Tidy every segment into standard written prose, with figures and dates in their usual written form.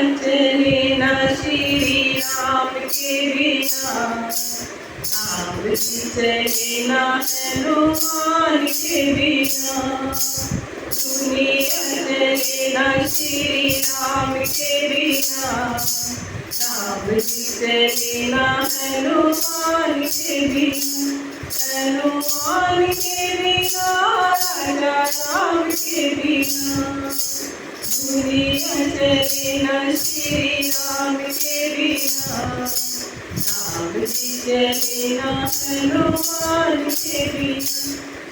चले ना श्री राम के बिना, नाम चले ना हनुमान के बिना, दुनिया चले ना श्री राम के बिना, नाम चले ना हनुमान के बिना, हनुमान के बिना राजा राम के बिना, दुनिया चले ना श्री राम के बिना, नाम चले ना हनुमान के बिना।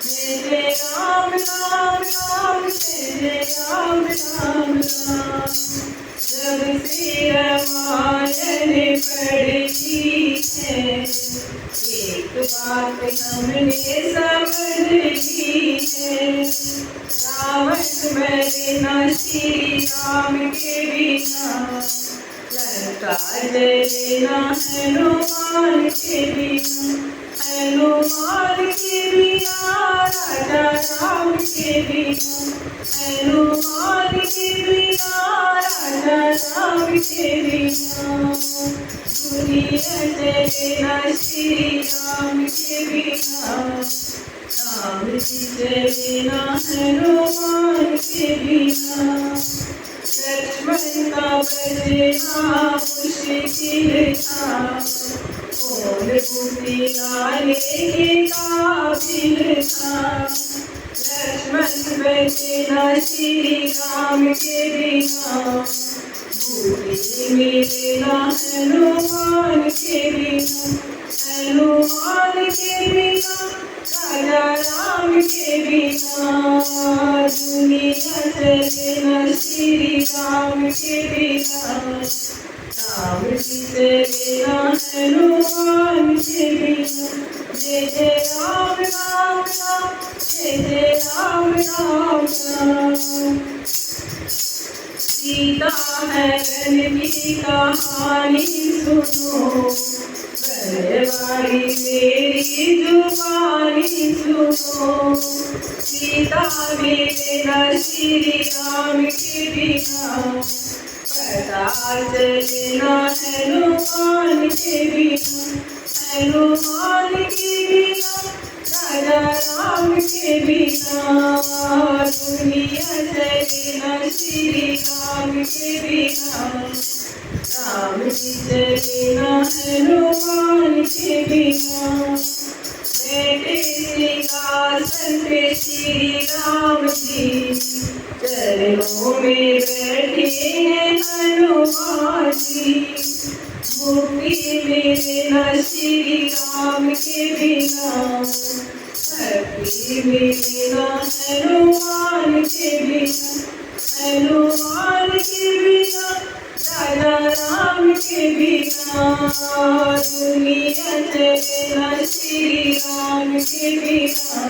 जय जय राम राम राम, जय जय राम राम राम, जब से रामायण पढ़ी है, एक बात हमने समझ ली है, रावण मरे न श्री राम के बिना, लंका जले न हनुमान के बिना, हनुमान के बिना राजा राम के बिना, हनुमान के बिना राजा राम के बिना, दुनिया चले ना श्री राम के बिना, नाम चले ना हनुमान के बिना, लक्ष्मण का बचना मुश्किल था, कौन पुकारे के काबिल था, लक्ष्मण बचना श्री राम के बिना, भूमि मिलना हनुमान के बिना, हनुमान के बिना राजा राम के बिना, दुनिया चले ना श्री राम के बिना, नाम चले ना हनुमान के बिना। जय जय राम राम राम, जय जय राम राम राम, सीता हरण की कहानी सुनो, बलवाड़ी मेरी जुबानी सुनो, सीता मेरे न श्री राम के बिना, पता चले ना हनुमान के बिना, हनुमान के बिना राजा राम के बिना, दुनिया चले ना श्री राम के बिना, राम चले ना हनुमान के बिना, बेटे सिंहासन पे श्री राम जी, चरणों में बैठे हैं हनुमान जी, मुक्ति मिले ना श्री राम के बिना, भक्ति मिले ना हनुमान के बिना, हनुमान के बिना राजा राम के बिना, दुनिया चले ना श्री राम के बिना,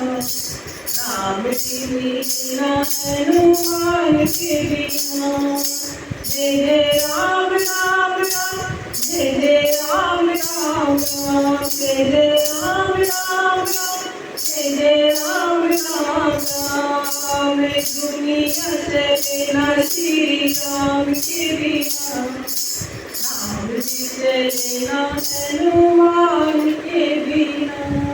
नाम चले ना हनुमान के बिना। जय जय राम राम राम, जय जय राम राम राम, जय जय राम राम राम, जय जय राम राम राम, दुनिया चले ना श्री राम के बिना, नाम चले ना हनुमान के बिना।